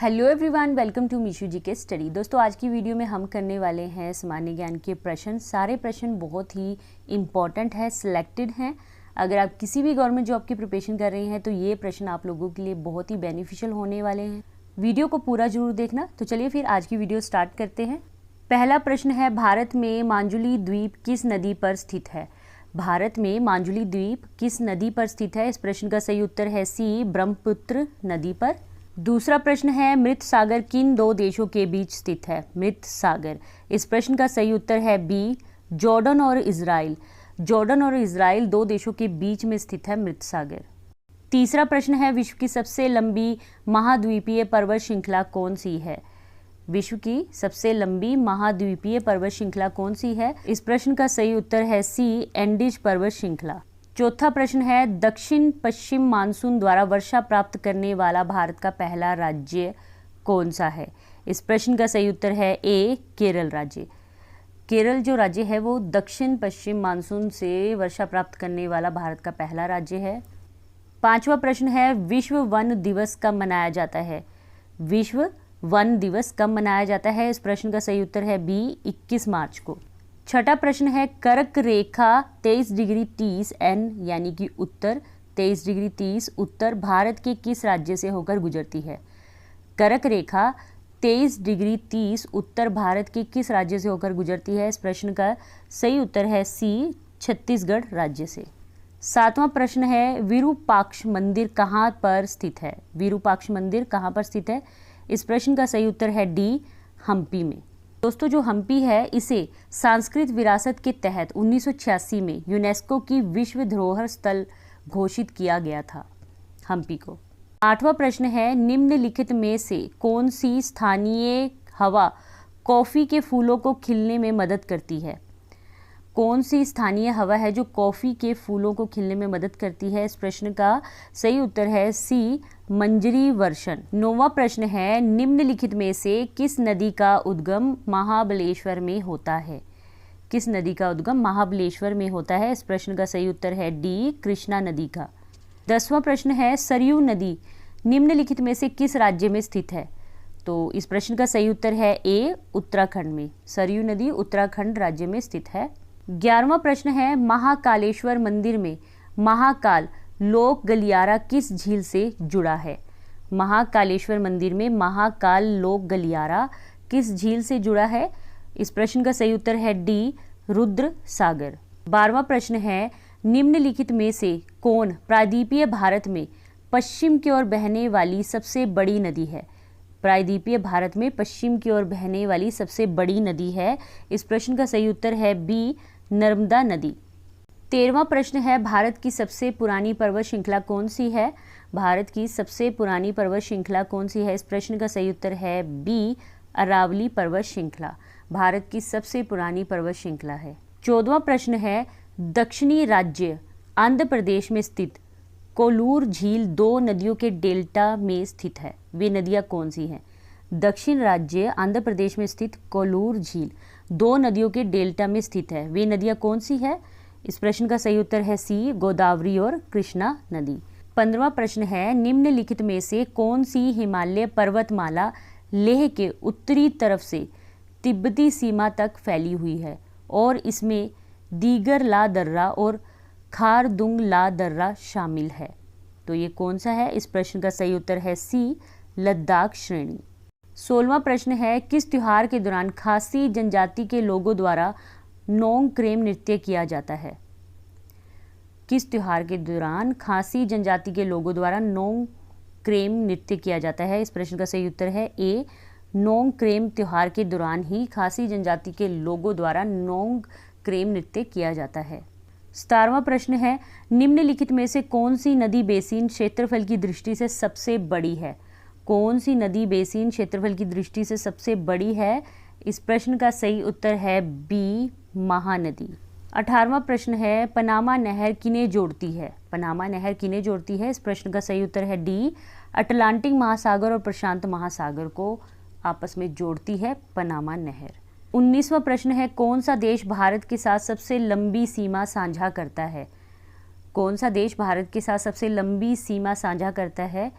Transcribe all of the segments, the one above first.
Hello everyone, welcome to मीशू जी के study. दोस्तों, आज की वीडियो में हम करने वाले हैं सामान्य ज्ञान के प्रश्न। सारे प्रश्न बहुत ही इम्पॉर्टेंट है, सिलेक्टेड हैं। अगर आप किसी भी गवर्नमेंट जॉब की प्रिपरेशन कर रहे हैं तो ये प्रश्न आप लोगों के लिए बहुत ही बेनिफिशियल होने वाले हैं। वीडियो को पूरा जरूर देखना। तो चलिए फिर आज की वीडियो स्टार्ट करते हैं। पहला प्रश्न है, भारत में मांजुली द्वीप किस नदी पर स्थित है? भारत में मांजुली द्वीप किस नदी पर स्थित है? इस प्रश्न का सही उत्तर है सी, ब्रह्मपुत्र नदी पर। दूसरा प्रश्न है, मृत सागर किन दो देशों के बीच स्थित है? मृत सागर, इस प्रश्न का सही उत्तर है बी, जॉर्डन और इजराइल। जॉर्डन और इजराइल दो देशों के बीच में स्थित है मृत सागर। तीसरा प्रश्न है, विश्व की सबसे लंबी महाद्वीपीय पर्वत श्रृंखला कौन सी है? विश्व की सबसे लंबी महाद्वीपीय पर्वत श्रृंखला कौन सी है? इस प्रश्न का सही उत्तर है सी, एंडीज पर्वत श्रृंखला। चौथा प्रश्न है, दक्षिण पश्चिम मानसून द्वारा वर्षा प्राप्त करने वाला भारत का पहला राज्य कौन सा है? इस प्रश्न का सही उत्तर है ए, केरल राज्य। केरल जो राज्य है वो दक्षिण पश्चिम मानसून से वर्षा प्राप्त करने वाला भारत का पहला राज्य है। पांचवा प्रश्न है, विश्व वन दिवस कब मनाया जाता है? विश्व वन दिवस कब मनाया जाता है? इस प्रश्न का सही उत्तर है बी, 21 मार्च को। छठा प्रश्न है, कर्क रेखा 23 डिग्री 30 एन यानी कि उत्तर 23 डिग्री 30 उत्तर भारत के किस राज्य से होकर गुजरती है? कर्क रेखा 23 डिग्री 30 उत्तर भारत के किस राज्य से होकर गुजरती है? इस प्रश्न का सही उत्तर है सी, छत्तीसगढ़ राज्य से। सातवां प्रश्न है, विरूपाक्ष मंदिर कहाँ पर स्थित है? विरूपाक्ष मंदिर कहाँ पर स्थित है? इस प्रश्न का सही उत्तर है डी, हम्पी में। दोस्तों, जो हम्पी है इसे सांस्कृतिक विरासत के तहत 1986 में यूनेस्को की विश्व धरोहर स्थल घोषित किया गया था, हम्पी को। आठवां प्रश्न है, निम्नलिखित में से कौन सी स्थानीय हवा कॉफी के फूलों को खिलने में मदद करती है? कौन सी स्थानीय हवा है जो कॉफी के फूलों को खिलने में मदद करती है? इस प्रश्न का सही उत्तर है सी, मंजरी वर्षण। नौवां प्रश्न है, निम्नलिखित में से किस नदी का उद्गम महाबलेश्वर में होता है? किस नदी का उद्गम महाबलेश्वर में होता है? इस प्रश्न का सही उत्तर है डी, कृष्णा नदी का। 10वां प्रश्न है, सरयू नदी निम्नलिखित में से किस राज्य में स्थित है? तो इस प्रश्न का सही उत्तर है ए, उत्तराखंड में। सरयू नदी उत्तराखंड राज्य में स्थित है। 11वां प्रश्न है, महाकालेश्वर मंदिर में महाकाल लोक गलियारा किस झील से जुड़ा है? महाकालेश्वर मंदिर में महाकाल लोक गलियारा किस झील से जुड़ा है? इस प्रश्न का सही उत्तर है डी, रुद्र सागर। 12वां प्रश्न है, निम्नलिखित में से कौन प्रायद्वीपीय भारत में पश्चिम की ओर बहने वाली सबसे बड़ी नदी है? प्रायद्वीपीय भारत में पश्चिम की ओर बहने वाली सबसे बड़ी नदी है। इस प्रश्न का सही उत्तर है बी, नर्मदा नदी। 13वां प्रश्न है, भारत की सबसे पुरानी पर्वत श्रृंखला कौन सी है? भारत की सबसे पुरानी पर्वत श्रृंखला कौन सी है? इस प्रश्न का सही उत्तर है बी, अरावली पर्वत श्रृंखला भारत की सबसे पुरानी पर्वत श्रृंखला है। 14वां प्रश्न है, दक्षिणी राज्य आंध्र प्रदेश में स्थित कोल्लूर झील दो नदियों के डेल्टा में स्थित है। वे नदियां कौन सी हैं? दक्षिण राज्य आंध्र प्रदेश में स्थित कोल्लूर झील दो नदियों के डेल्टा में स्थित है। वे नदियां कौन सी है? इस प्रश्न का सही उत्तर है सी, गोदावरी और कृष्णा नदी। 15वां प्रश्न है, निम्नलिखित में से कौन सी हिमालय पर्वतमाला लेह के उत्तरी तरफ से तिब्बती सीमा तक फैली हुई है और इसमें दीगर ला दर्रा और खारदुंग ला दर्रा शामिल है? तो ये कौन सा है? इस प्रश्न का सही उत्तर है सी, लद्दाख श्रेणी। 16वां प्रश्न है, किस त्योहार के दौरान खासी जनजाति के लोगों द्वारा नोंग क्रेम नृत्य किया जाता है? किस त्योहार के दौरान खासी जनजाति के लोगों द्वारा नोंग क्रेम नृत्य किया जाता है? इस प्रश्न का सही उत्तर है ए, नोंग क्रेम त्योहार के दौरान ही खासी जनजाति के लोगों द्वारा नोंग क्रेम नृत्य किया जाता है। 17वां प्रश्न है, निम्नलिखित में से कौन सी नदी बेसिन क्षेत्रफल की दृष्टि से सबसे बड़ी है? कौन सी नदी बेसिन क्षेत्रफल की दृष्टि से सबसे बड़ी है? इस प्रश्न का सही उत्तर है बी, महानदी। 18वां प्रश्न है, पनामा नहर किन्हें जोड़ती है? पनामा नहर किन्हें जोड़ती है? इस प्रश्न का सही उत्तर है डी, अटलांटिक महासागर और प्रशांत महासागर को आपस में जोड़ती है पनामा नहर। 19वां प्रश्न है, कौन सा देश भारत के साथ सबसे लंबी सीमा साझा करता है? कौन सा देश भारत के साथ सबसे लंबी सीमा साझा करता है?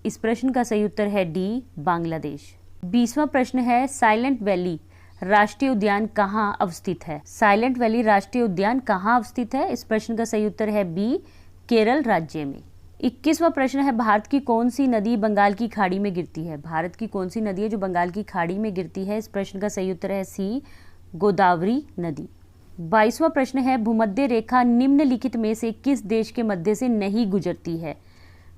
इस प्रश्न का सही उत्तर है डी, बांग्लादेश। 20वां प्रश्न है, साइलेंट वैली राष्ट्रीय उद्यान कहाँ अवस्थित है? साइलेंट वैली राष्ट्रीय उद्यान कहाँ अवस्थित है? इस प्रश्न का सही उत्तर है बी, केरल राज्य में। 21वां प्रश्न है, भारत की कौन सी नदी बंगाल की खाड़ी में गिरती है? भारत की कौन सी नदी है जो बंगाल की खाड़ी में गिरती है? इस प्रश्न का सही उत्तर है सी, गोदावरी नदी। 22वां प्रश्न है, भूमध्य रेखा निम्नलिखित में से किस देश के मध्य से नहीं गुजरती है?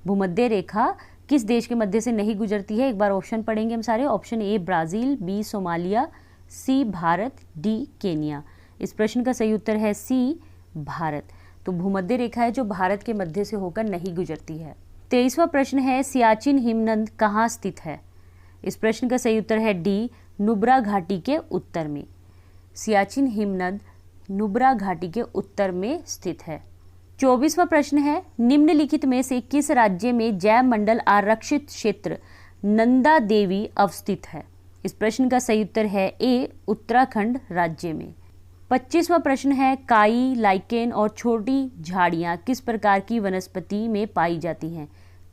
भूमध्य रेखा किस देश के मध्य से नहीं गुजरती है? एक बार ऑप्शन पढ़ेंगे हम सारे। Option A Brazil, B Somalia, C Bharat, D Kenya. इस प्रश्न का सही उत्तर है सी, भारत। तो भूमध्य रेखा है जो भारत के मध्य से होकर नहीं गुजरती है। 23वां प्रश्न है, सियाचिन हिमनद कहाँ स्थित है? इस प्रश्न का सही उत्तर है डी, नुब्रा घाटी के उत्तर में। सियाचिन हिमनद नुब्रा घाटी के उत्तर में स्थित है। 24वां प्रश्न है, निम्नलिखित में से किस राज्य में जैव मंडल आरक्षित क्षेत्र नंदा देवी अवस्थित है? इस प्रश्न का सही उत्तर है ए, उत्तराखंड राज्य में। 25वां प्रश्न है, काई, लाइकेन और छोटी झाड़ियाँ किस प्रकार की वनस्पति में पाई जाती हैं?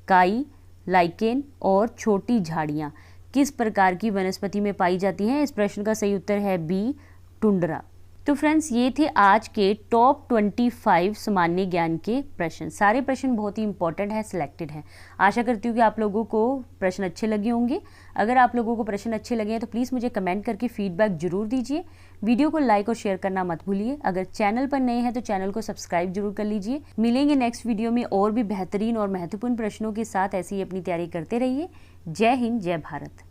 काई, लाइकेन और छोटी झाड़ियाँ किस प्रकार की वनस्पति में पाई जाती हैं? इस प्रश्न का सही उत्तर है बी, टुंड्रा। तो फ्रेंड्स, ये थे आज के टॉप 25 सामान्य ज्ञान के प्रश्न। सारे प्रश्न बहुत ही इंपॉर्टेंट हैं, सिलेक्टेड हैं। आशा करती हूँ कि आप लोगों को प्रश्न अच्छे लगे होंगे। अगर आप लोगों को प्रश्न अच्छे लगे हैं तो प्लीज़ मुझे कमेंट करके फीडबैक जरूर दीजिए। वीडियो को लाइक और शेयर करना मत भूलिए। अगर चैनल पर नए हैं तो चैनल को सब्सक्राइब जरूर कर लीजिए। मिलेंगे नेक्स्ट वीडियो में और भी बेहतरीन और महत्वपूर्ण प्रश्नों के साथ। ऐसे ही अपनी तैयारी करते रहिए। जय हिंद, जय भारत।